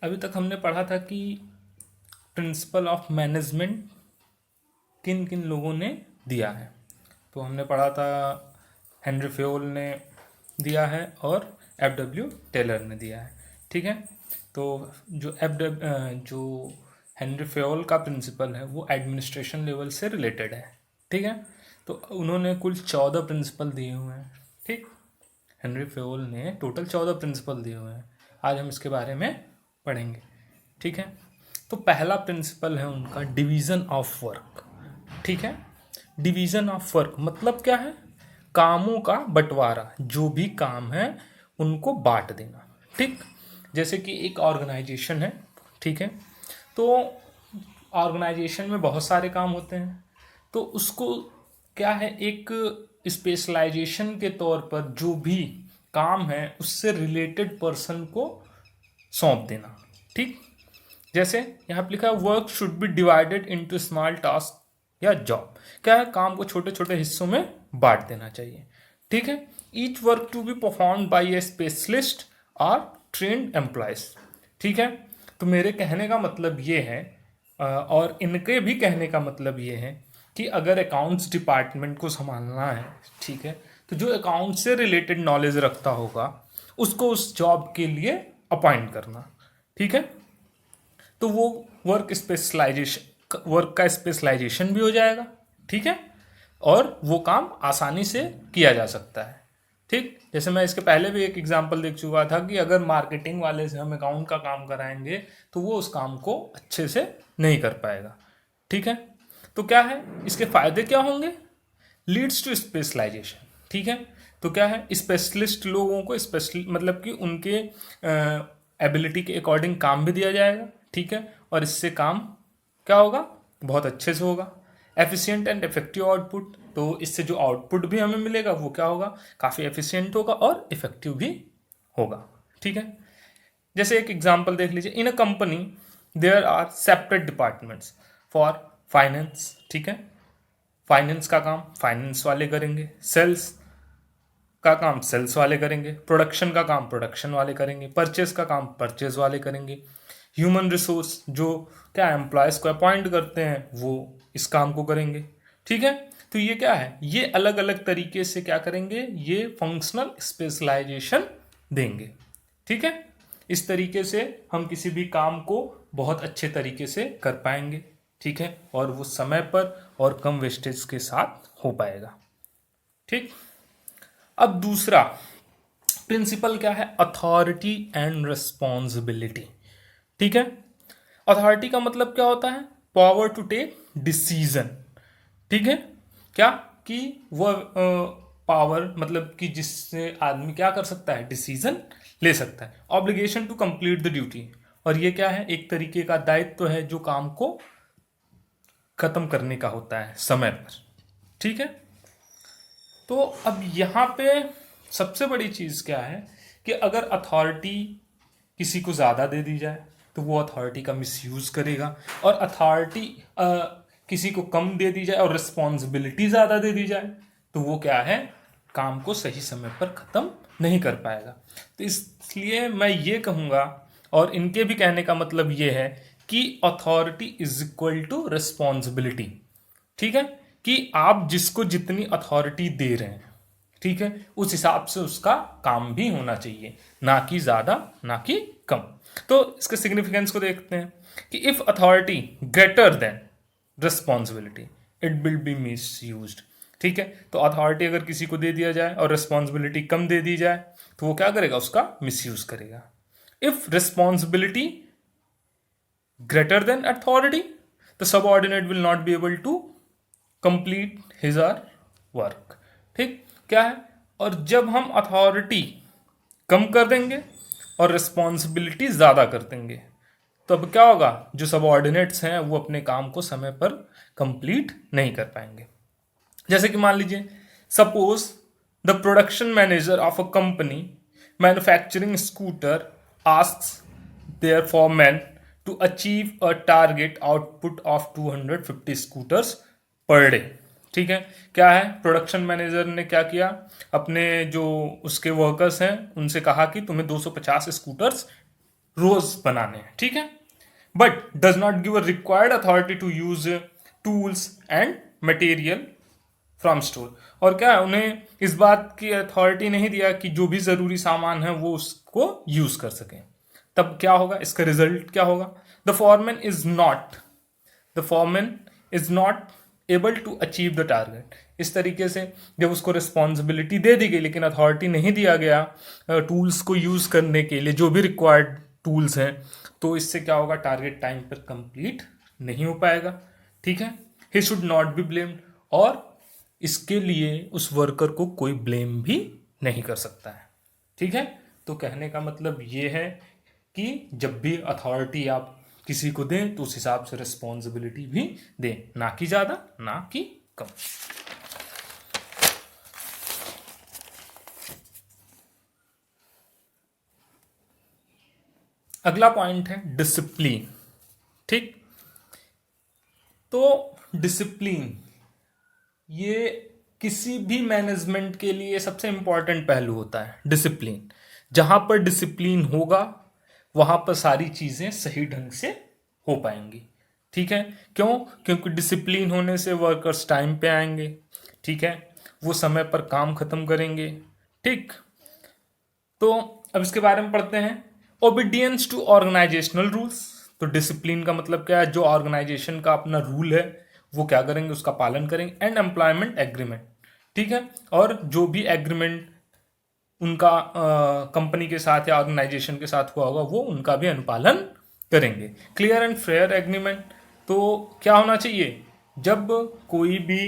अभी तक हमने पढ़ा था कि प्रिंसिपल ऑफ मैनेजमेंट किन किन लोगों ने दिया है। तो हमने पढ़ा था हेनरी फेयोल ने दिया है और एफ डब्ल्यू टेलर ने दिया है। ठीक है। तो जो हेनरी फेयोल का प्रिंसिपल है वो एडमिनिस्ट्रेशन लेवल से रिलेटेड है। ठीक है। तो उन्होंने कुल 14 प्रिंसिपल दिए हुए हैं। ठीक। हेनरी फेयोल ने टोटल 14 प्रिंसिपल दिए हुए हैं। आज हम इसके बारे में पढ़ेंगे। ठीक है। तो पहला प्रिंसिपल है उनका डिवीज़न ऑफ वर्क। ठीक है। डिवीज़न ऑफ वर्क मतलब क्या है? कामों का बंटवारा, जो भी काम है उनको बांट देना। ठीक। जैसे कि एक ऑर्गेनाइजेशन है। ठीक है। तो ऑर्गेनाइजेशन में बहुत सारे काम होते हैं, तो उसको क्या है, एक स्पेशलाइजेशन के तौर पर जो भी काम है उससे रिलेटेड पर्सन को सौंप देना। ठीक। जैसे यहाँ पे लिखा है work should be divided into small task या जॉब। क्या है, काम को छोटे छोटे हिस्सों में बांट देना चाहिए। ठीक है। Each work to be perform by a specialist और ट्रेन्ड एम्प्लॉयज। ठीक है। तो मेरे कहने का मतलब ये है और इनके भी कहने का मतलब ये है कि अगर अकाउंट्स डिपार्टमेंट को संभालना है, ठीक है, तो जो अकाउंट से रिलेटेड नॉलेज रखता होगा उसको उस जॉब के लिए अपॉइंट करना। ठीक है। तो वो वर्क का स्पेशलाइजेशन भी हो जाएगा। ठीक है। और वो काम आसानी से किया जा सकता है। ठीक। जैसे मैं इसके पहले भी एक एग्जांपल देख चुका था कि अगर मार्केटिंग वाले से हम अकाउंट का काम कराएंगे तो वो उस काम को अच्छे से नहीं कर पाएगा। ठीक है। तो क्या है, इसके फायदे क्या होंगे? Leads to specialisation. ठीक है। तो क्या है, स्पेशलिस्ट लोगों को स्पेशल मतलब कि उनके एबिलिटी के अकॉर्डिंग काम भी दिया जाएगा। ठीक है। और इससे काम क्या होगा, बहुत अच्छे से होगा। एफिशिएंट एंड इफेक्टिव आउटपुट, तो इससे जो आउटपुट भी हमें मिलेगा वो क्या होगा, काफ़ी एफिशिएंट होगा और इफेक्टिव भी होगा। ठीक है। जैसे एक एग्जांपल देख लीजिए, in a company there are separate departments for finance. ठीक है। फाइनेंस का काम फाइनेंस वाले करेंगे, सेल्स का काम सेल्स वाले करेंगे, प्रोडक्शन का काम प्रोडक्शन वाले करेंगे, परचेज का काम परचेज वाले करेंगे, ह्यूमन रिसोर्स जो क्या एम्प्लॉयज़ को अपॉइंट करते हैं वो इस काम को करेंगे। ठीक है। तो ये क्या है, ये अलग अलग तरीके से क्या करेंगे, ये फंक्शनल स्पेशलाइजेशन देंगे। ठीक है। इस तरीके से हम किसी भी काम को बहुत अच्छे तरीके से कर पाएंगे। ठीक है। और वो समय पर और कम वेस्टेज के साथ हो पाएगा। ठीक। अब दूसरा प्रिंसिपल क्या है, अथॉरिटी एंड रिस्पॉन्सिबिलिटी। ठीक है। अथॉरिटी का मतलब क्या होता है, पावर टू टेक डिसीजन। ठीक है। क्या कि वह पावर मतलब कि जिससे आदमी क्या कर सकता है, डिसीजन ले सकता है। Obligation to complete the duty, और ये क्या है, एक तरीके का दायित्व है जो काम को खत्म करने का होता है समय पर। ठीक है। तो अब यहाँ पे सबसे बड़ी चीज़ क्या है कि अगर अथॉरिटी किसी को ज़्यादा दे दी जाए तो वो अथॉरिटी का मिसयूज़ करेगा, और अथॉरिटी किसी को कम दे दी जाए और रिस्पॉन्सिबिलिटी ज़्यादा दे दी जाए तो वो क्या है, काम को सही समय पर ख़त्म नहीं कर पाएगा। तो इसलिए मैं ये कहूँगा, और इनके भी कहने का मतलब ये है कि authority is equal to responsibility. ठीक है। कि आप जिसको जितनी अथॉरिटी दे रहे हैं, ठीक है, उस हिसाब से उसका काम भी होना चाहिए, ना कि ज़्यादा ना कि कम। तो इसके सिग्निफिकेंस को देखते हैं कि if authority greater than responsibility it will be miss use. ठीक है। तो अथॉरिटी अगर किसी को दे दिया जाए और रिस्पॉन्सिबिलिटी कम दे दी जाए तो वो क्या करेगा, उसका मिस यूज करेगा। If responsibility greater than authority, the subordinate will not be able to complete his or work। ठीक क्या है, और जब हम अथॉरिटी कम कर देंगे और रिस्पॉन्सिबिलिटी ज़्यादा कर देंगे तो अब क्या होगा, जो सबऑर्डिनेट्स हैं वो अपने काम को समय पर कंप्लीट नहीं कर पाएंगे। जैसे कि मान लीजिए, suppose the production manager of a company manufacturing scooter asks their foreman to achieve a target output of 250 scooters per day. ठीक है। क्या है, प्रोडक्शन मैनेजर ने क्या किया, अपने जो उसके वर्कर्स हैं उनसे कहा कि तुम्हें 250 स्कूटर्स रोज बनाने हैं, ठीक है, but does not give a required authority to use tools and material from store. और क्या है, उन्हें इस बात की अथॉरिटी नहीं दिया कि जो भी जरूरी सामान है वो उसको यूज कर सकें। तब क्या होगा, इसका रिजल्ट क्या होगा, the foreman is not the foreman is not able to achieve the target. इस तरीके से जब उसको रिस्पॉन्सिबिलिटी दे दी गई लेकिन अथॉरिटी नहीं दिया गया टूल्स को यूज करने के लिए, जो भी रिक्वायर्ड टूल्स हैं, तो इससे क्या होगा, टारगेट टाइम पर कंप्लीट नहीं हो पाएगा, ठीक है। He should not be blamed, और इसके लिए उस वर्कर को कोई ब्लेम भी नहीं कर सकता है, ठीक है। तो कहने का मतलब ये है कि जब भी अथॉरिटी आप किसी को दें तो उस हिसाब से रिस्पॉन्सिबिलिटी भी दें, ना कि ज्यादा ना कि कम। अगला पॉइंट है डिसिप्लिन, ठीक। तो डिसिप्लिन ये किसी भी मैनेजमेंट के लिए सबसे इंपॉर्टेंट पहलू होता है, डिसिप्लिन। जहां पर डिसिप्लिन होगा वहां पर सारी चीजें सही ढंग से हो पाएंगी, ठीक है। क्यों, क्योंकि डिसिप्लिन होने से वर्कर्स टाइम पे आएंगे, ठीक है, वो समय पर काम खत्म करेंगे, ठीक। तो अब इसके बारे में पढ़ते हैं। Obedience to organisational rules. तो डिसिप्लिन का मतलब क्या है, जो ऑर्गेनाइजेशन का अपना रूल है वो क्या करेंगे, उसका पालन करेंगे। एंड एम्प्लॉयमेंट एग्रीमेंट, ठीक है, और जो भी एग्रीमेंट उनका कंपनी के साथ या ऑर्गेनाइजेशन के साथ हुआ होगा वो उनका भी अनुपालन करेंगे। Clear and fair agreement. तो क्या होना चाहिए, जब कोई भी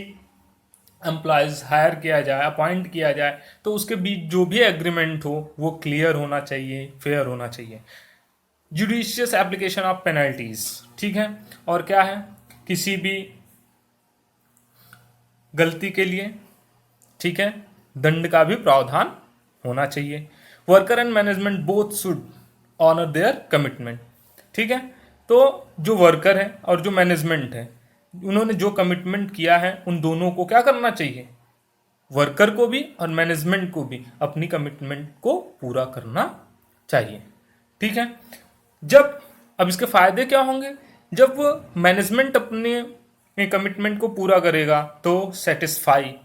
एम्प्लॉयज हायर किया जाए, अपॉइंट किया जाए, तो उसके बीच जो भी एग्रीमेंट हो वो क्लियर होना चाहिए, फेयर होना चाहिए। जुडिशियस एप्लीकेशन ऑफ पेनल्टीज, ठीक है, और क्या है, किसी भी गलती के लिए, ठीक है, दंड का भी प्रावधान होना चाहिए। Worker and management both should honour their commitment, ठीक है। तो जो वर्कर है और जो मैनेजमेंट है, उन्होंने जो कमिटमेंट किया है उन दोनों को क्या करना चाहिए, वर्कर को भी और मैनेजमेंट को भी अपनी कमिटमेंट को पूरा करना चाहिए, ठीक है। जब अब इसके फायदे क्या होंगे, जब मैनेजमेंट अपने कमिटमेंट को पूरा करेगा तो सेटिस्फाई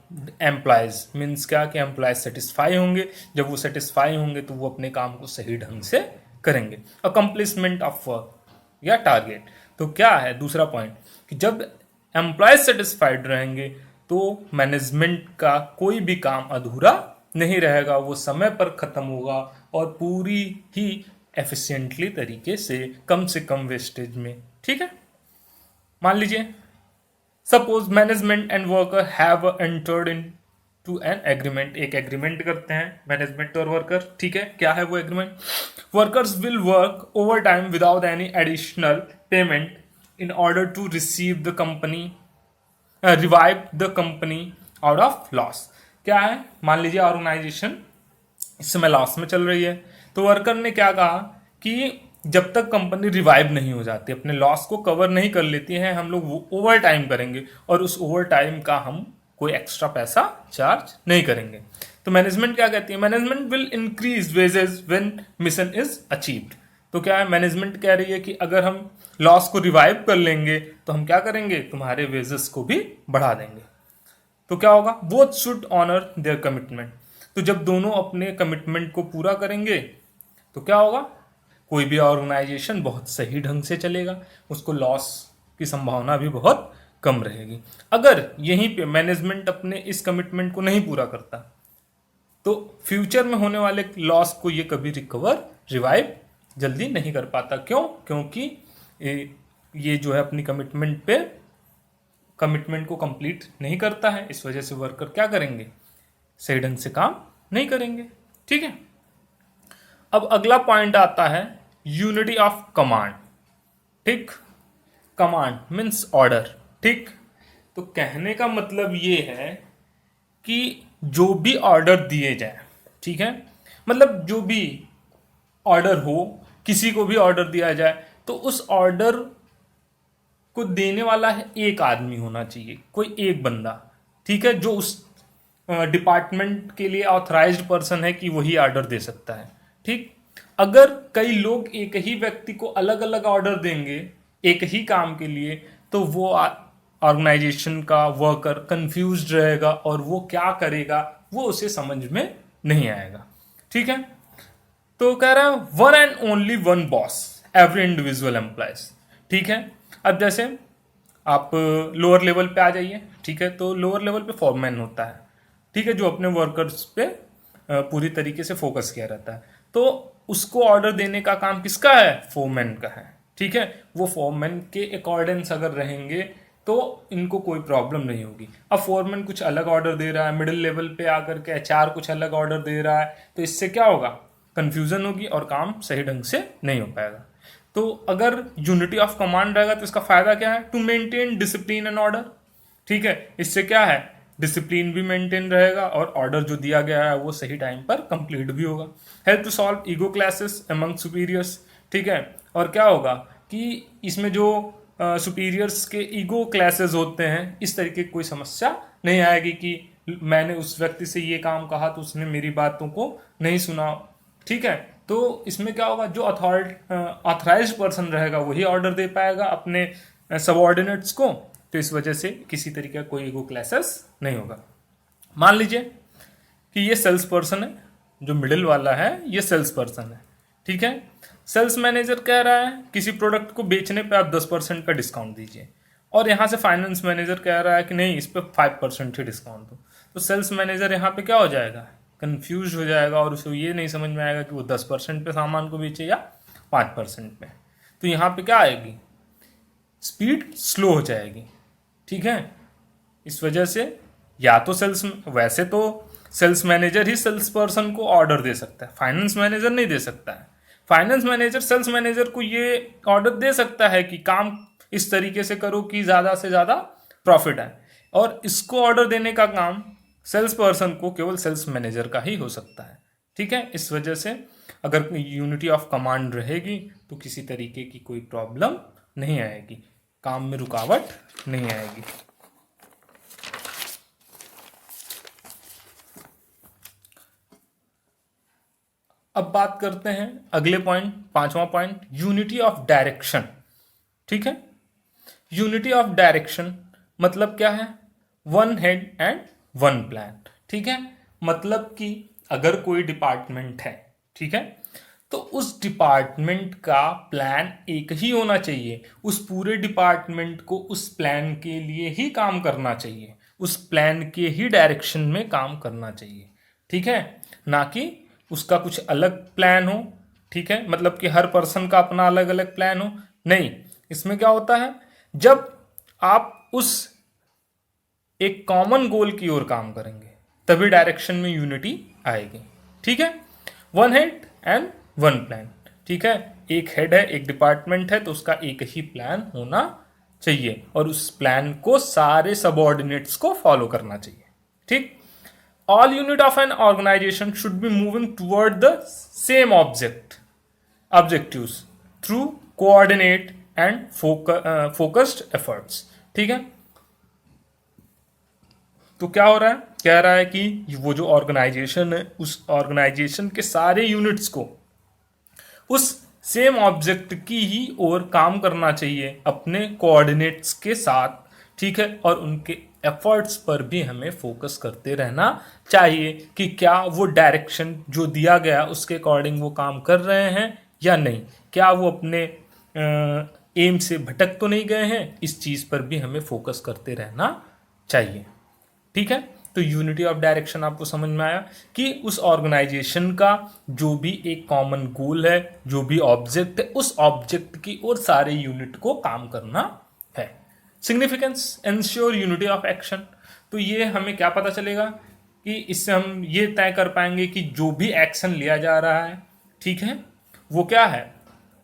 एम्प्लॉयज, मीन्स क्या कि एम्प्लॉयज सेटिस्फाई होंगे। जब वो सेटिस्फाई होंगे तो वो अपने काम को सही ढंग से करेंगे। अकम्प्लिशमेंट ऑफ वर्क या टारगेट। तो क्या है दूसरा पॉइंट, कि जब एम्प्लॉयज सेटिस्फाइड रहेंगे तो मैनेजमेंट का कोई भी काम अधूरा नहीं रहेगा, वो समय पर खत्म होगा और पूरी ही एफिशिएंटली तरीके से कम वेस्टेज में, ठीक है। मान लीजिए suppose management and worker have entered in to an agreement, एक एग्रीमेंट करते हैं मैनेजमेंट और वर्कर, ठीक है। क्या है वो agreement, workers will work over time without any additional payment in order to receive the company revive the company out of loss. क्या है, मान लीजिए ऑर्गेनाइजेशन इस समय लॉस में चल रही है, तो वर्कर ने क्या कहा कि जब तक कंपनी रिवाइव नहीं हो जाती, अपने लॉस को कवर नहीं कर लेती है, हम लोग वो ओवर टाइम करेंगे और उस ओवर टाइम का हम कोई एक्स्ट्रा पैसा चार्ज नहीं करेंगे। तो मैनेजमेंट क्या कहती है, management will increase wages when mission is achieved. तो क्या है, मैनेजमेंट कह रही है कि अगर हम लॉस को रिवाइव कर लेंगे तो हम क्या करेंगे, तुम्हारे वेजेस को भी बढ़ा देंगे। तो क्या होगा, both should honour their commitment. तो जब दोनों अपने कमिटमेंट को पूरा करेंगे तो क्या होगा, कोई भी ऑर्गेनाइजेशन बहुत सही ढंग से चलेगा, उसको लॉस की संभावना भी बहुत कम रहेगी। अगर यहीं पे मैनेजमेंट अपने इस कमिटमेंट को नहीं पूरा करता तो फ्यूचर में होने वाले लॉस को ये कभी रिवाइव जल्दी नहीं कर पाता। क्यों, क्योंकि ये जो है अपनी कमिटमेंट को कंप्लीट नहीं करता है, इस वजह से वर्कर क्या करेंगे, सही ढंग से काम नहीं करेंगे, ठीक है। अब अगला पॉइंट आता है यूनिटी ऑफ कमांड, ठीक। कमांड मीन्स ऑर्डर, ठीक। तो कहने का मतलब ये है कि जो भी ऑर्डर दिए जाए, ठीक है, मतलब जो भी ऑर्डर हो, किसी को भी ऑर्डर दिया जाए तो उस ऑर्डर को देने वाला है एक आदमी होना चाहिए, कोई एक बंदा, ठीक है, जो उस डिपार्टमेंट के लिए ऑथराइज्ड पर्सन है कि वही ऑर्डर दे सकता है, ठीक। अगर कई लोग एक ही व्यक्ति को अलग अलग ऑर्डर देंगे एक ही काम के लिए, तो वो ऑर्गेनाइजेशन का वर्कर कंफ्यूज्ड रहेगा और वो क्या करेगा वो उसे समझ में नहीं आएगा। ठीक है, तो कह रहा है one and only one boss every individual employees. ठीक है, अब जैसे आप लोअर लेवल पे आ जाइए। ठीक है, तो लोअर लेवल पे फॉरमैन होता है। ठीक है, जो अपने वर्कर्स पे पूरी तरीके से फोकस किया रहता है। तो उसको ऑर्डर देने का काम किसका है? फोरमैन का है। ठीक है, वो फोरमैन के अकॉर्डेंस अगर रहेंगे तो इनको कोई प्रॉब्लम नहीं होगी। अब फोरमैन कुछ अलग ऑर्डर दे रहा है, मिडिल लेवल पे आकर के एचआर कुछ अलग ऑर्डर दे रहा है, तो इससे क्या होगा? कंफ्यूजन होगी और काम सही ढंग से नहीं हो पाएगा। तो अगर यूनिटी ऑफ कमांड रहेगा तो इसका फायदा क्या है? To maintain discipline and order. ठीक है, इससे क्या है? डिसिप्लिन भी मेंटेन रहेगा और ऑर्डर जो दिया गया है वो सही टाइम पर कंप्लीट भी होगा। Help to solve ego clashes among superiors. ठीक है, और क्या होगा कि इसमें जो सुपीरियर्स के ईगो क्लैसेस होते हैं, इस तरीके की कोई समस्या नहीं आएगी कि मैंने उस व्यक्ति से ये काम कहा तो उसने मेरी बातों को नहीं सुना। ठीक है, तो इसमें क्या होगा? जो ऑथराइज्ड पर्सन रहेगा वही ऑर्डर दे पाएगा अपने सबऑर्डिनेट्स को, तो इस वजह से किसी तरीके का कोई ईगो क्लैसेस नहीं होगा। मान लीजिए कि ये सेल्स पर्सन है, जो मिडिल वाला है ये सेल्स पर्सन है। ठीक है, सेल्स मैनेजर कह रहा है किसी प्रोडक्ट को बेचने पे आप 10% का डिस्काउंट दीजिए, और यहाँ से फाइनेंस मैनेजर कह रहा है कि नहीं, इस पर 5% ही डिस्काउंट दो। तो सेल्स मैनेजर यहाँ पे क्या हो जाएगा? कंफ्यूज हो जाएगा और उसे ये नहीं समझ में आएगा कि वो 10% पे सामान को बेचे या 5% पे। तो यहाँ पे क्या आएगी? स्पीड स्लो हो जाएगी। ठीक है, इस वजह से या तो वैसे तो सेल्स मैनेजर ही सेल्स पर्सन को ऑर्डर दे सकता है, फाइनेंस मैनेजर नहीं दे सकता है। फाइनेंस मैनेजर सेल्स मैनेजर को ये ऑर्डर दे सकता है कि काम इस तरीके से करो कि ज़्यादा से ज़्यादा प्रॉफिट आए, और इसको ऑर्डर देने का काम सेल्स पर्सन को केवल सेल्स मैनेजर का ही हो सकता है। ठीक है, इस वजह से अगर यूनिटी ऑफ कमांड रहेगी तो किसी तरीके की कोई प्रॉब्लम नहीं आएगी, काम में रुकावट नहीं आएगी। अब बात करते हैं अगले पॉइंट, 5वां पॉइंट, यूनिटी ऑफ डायरेक्शन। ठीक है, यूनिटी ऑफ डायरेक्शन मतलब क्या है? One head and one plan. ठीक है, मतलब कि अगर कोई डिपार्टमेंट है, ठीक है, तो उस डिपार्टमेंट का प्लान एक ही होना चाहिए। उस पूरे डिपार्टमेंट को उस प्लान के लिए ही काम करना चाहिए, उस प्लान के ही डायरेक्शन में काम करना चाहिए। ठीक है, ना कि उसका कुछ अलग प्लान हो। ठीक है, मतलब कि हर पर्सन का अपना अलग अलग प्लान हो, नहीं। इसमें क्या होता है, जब आप उस एक कॉमन गोल की ओर काम करेंगे तभी डायरेक्शन में यूनिटी आएगी। ठीक है, one head and one plan. ठीक है, एक हेड है, एक डिपार्टमेंट है, तो उसका एक ही प्लान होना चाहिए और उस प्लान को सारे सबऑर्डिनेट्स को फॉलो करना चाहिए। ठीक, all unit of an organization should be moving toward the same objectives through coordinate and focused efforts। ठीक है, तो क्या हो रहा है? कह रहा है कि वो जो ऑर्गेनाइजेशन है उस ऑर्गेनाइजेशन के सारे यूनिट्स को उस सेम ऑब्जेक्ट की ही ओर काम करना चाहिए अपने कोऑर्डिनेट्स के साथ। ठीक है, और उनके एफर्ट्स पर भी हमें फोकस करते रहना चाहिए कि क्या वो डायरेक्शन जो दिया गया उसके अकॉर्डिंग वो काम कर रहे हैं या नहीं, क्या वो अपने एम से भटक तो नहीं गए हैं। इस चीज़ पर भी हमें फोकस करते रहना चाहिए। ठीक है, तो यूनिटी ऑफ डायरेक्शन आपको समझ में आया कि उस ऑर्गेनाइजेशन का जो भी एक कॉमन गोल है, जो भी ऑब्जेक्ट है, उस ऑब्जेक्ट की ओर सारे यूनिट को काम करना है। Significance ensure unity of action. तो ये हमें क्या पता चलेगा कि इससे हम ये तय कर पाएंगे कि जो भी एक्शन लिया जा रहा है, ठीक है, वो क्या है?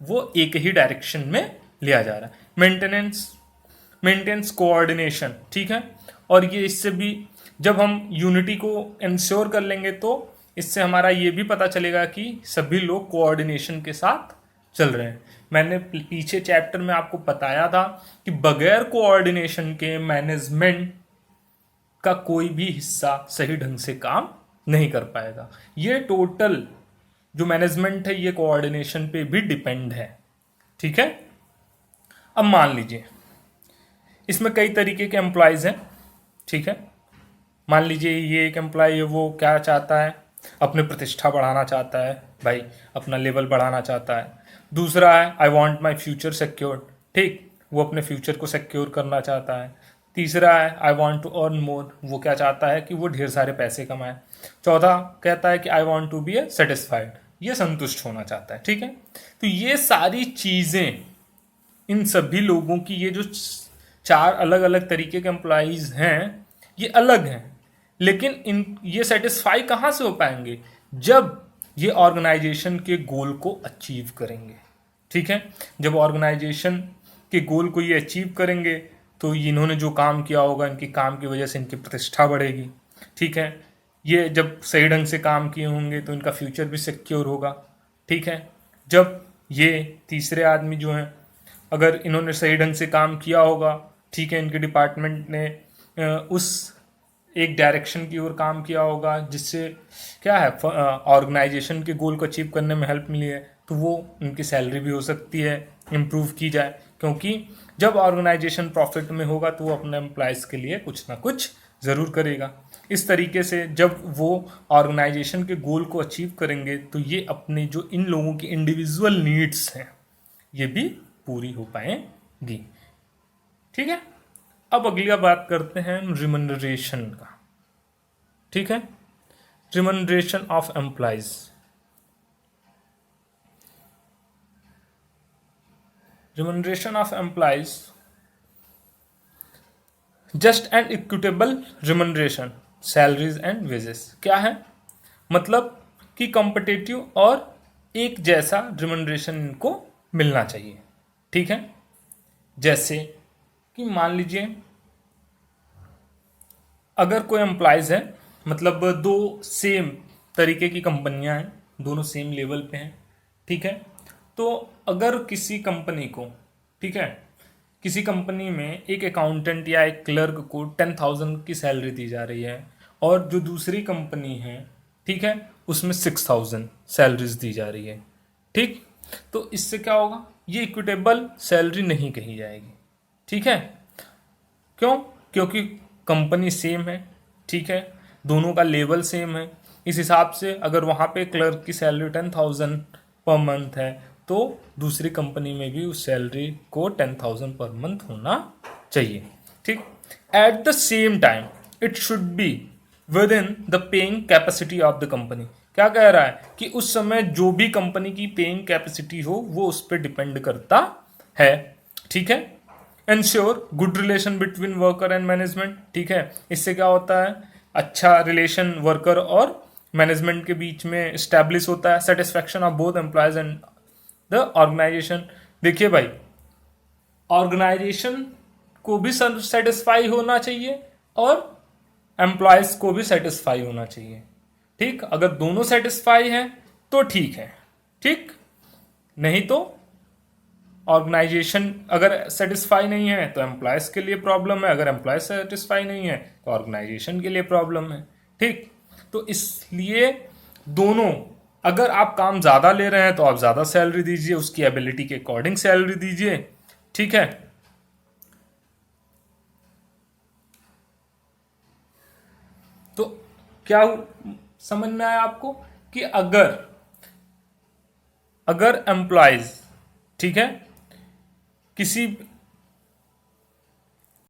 वो एक ही डायरेक्शन में लिया जा रहा है। Maintenance coordination. ठीक है, और ये इससे भी जब हम यूनिटी को इंश्योर कर लेंगे तो इससे हमारा ये भी पता चलेगा कि सभी लोग कोऑर्डिनेशन के साथ चल रहे हैं। मैंने पीछे चैप्टर में आपको बताया था कि बगैर कोऑर्डिनेशन के मैनेजमेंट का कोई भी हिस्सा सही ढंग से काम नहीं कर पाएगा। ये टोटल जो मैनेजमेंट है ये कोऑर्डिनेशन पे भी डिपेंड है। ठीक है, अब मान लीजिए इसमें कई तरीके के एम्प्लॉयज़ हैं। ठीक है, मान लीजिए ये एक एम्प्लॉय है, वो क्या चाहता है, अपने प्रतिष्ठा बढ़ाना चाहता है भाई, अपना लेवल बढ़ाना चाहता है। दूसरा है I want my future secured, ठीक, वो अपने फ्यूचर को सिक्योर करना चाहता है। तीसरा है I want to earn more, वो क्या चाहता है कि वो ढेर सारे पैसे कमाए। चौथा कहता है कि I want to be a satisfied, ये संतुष्ट होना चाहता है। ठीक है, तो ये सारी चीज़ें, इन सभी लोगों की ये जो चार अलग अलग तरीके के एम्प्लॉयज़ हैं ये अलग हैं, लेकिन इन ये सेटिस्फाई कहाँ से हो पाएंगे, जब ये ऑर्गेनाइजेशन के गोल को अचीव करेंगे। ठीक है, जब ऑर्गेनाइजेशन के गोल को ये अचीव करेंगे तो इन्होंने जो काम किया होगा, इनके काम की वजह से इनकी प्रतिष्ठा बढ़ेगी। ठीक है, ये जब सही ढंग से काम किए होंगे तो इनका फ्यूचर भी सिक्योर होगा। ठीक है, जब ये तीसरे आदमी जो हैं, अगर इन्होंने सही ढंग से काम किया होगा, ठीक है, इनके डिपार्टमेंट ने उस एक डायरेक्शन की ओर काम किया होगा जिससे क्या है ऑर्गेनाइजेशन के गोल को अचीव करने में हेल्प मिली है, तो वो उनकी सैलरी भी हो सकती है इम्प्रूव की जाए, क्योंकि जब ऑर्गेनाइजेशन प्रॉफिट में होगा तो वो अपने एम्प्लॉयज़ के लिए कुछ ना कुछ ज़रूर करेगा। इस तरीके से जब वो ऑर्गेनाइजेशन के गोल को अचीव करेंगे तो ये अपने जो इन लोगों की इंडिविजुअल नीड्स हैं ये भी पूरी हो पाएंगी। ठीक है, अब अगली बात करते हैं रिमनरेशन का। ठीक है, remuneration of employees. Remuneration of employees, just and equitable remuneration, salaries and wages. क्या है मतलब कि कॉम्पिटिटिव और एक जैसा रिमनरेशन इनको मिलना चाहिए। ठीक है, जैसे कि मान लीजिए अगर कोई एम्प्लॉयज़ है, मतलब दो सेम तरीके की कंपनियां हैं, दोनों सेम लेवल पे हैं। ठीक है, तो अगर किसी कंपनी को, ठीक है, किसी कंपनी में एक अकाउंटेंट या एक क्लर्क को 10,000 की सैलरी दी जा रही है और जो दूसरी कंपनी है, ठीक है, उसमें 6,000 सैलरीज दी जा रही है। ठीक, तो इससे क्या होगा, ये इक्विटेबल सैलरी नहीं कही जाएगी। ठीक है, क्यों, क्योंकि कंपनी सेम है। ठीक है, दोनों का लेवल सेम है। इस हिसाब से अगर वहाँ पे क्लर्क की सैलरी 10,000 पर मंथ है तो दूसरी कंपनी में भी उस सैलरी को 10,000 पर मंथ होना चाहिए। ठीक, at the same time it should be with in the paying capacity of the company. क्या कह रहा है कि उस समय जो भी कंपनी की पेइंग कैपेसिटी हो वो उस पर डिपेंड करता है। ठीक है, ensure good relation between worker and management. ठीक है, इससे क्या होता है, अच्छा रिलेशन वर्कर और मैनेजमेंट के बीच में स्टैब्लिश होता है। Satisfaction of both employees and the organisation. देखिए भाई, ऑर्गेनाइजेशन को भी सेटिस्फाई होना चाहिए और एम्प्लॉयज को भी सेटिस्फाई होना चाहिए। ठीक, अगर दोनों सेटिस्फाई हैं तो ठीक है, ठीक, नहीं तो ऑर्गेनाइजेशन अगर सेटिस्फाई नहीं है तो एम्प्लॉयज के लिए प्रॉब्लम है, अगर एम्प्लॉयज सेटिस्फाई नहीं है तो ऑर्गेनाइजेशन के लिए प्रॉब्लम है। ठीक, तो इसलिए दोनों, अगर आप काम ज़्यादा ले रहे हैं तो आप ज़्यादा सैलरी दीजिए, उसकी एबिलिटी के अकॉर्डिंग सैलरी दीजिए। ठीक है, तो क्या समझ में आया आपको कि अगर एम्प्लॉयज, ठीक है, किसी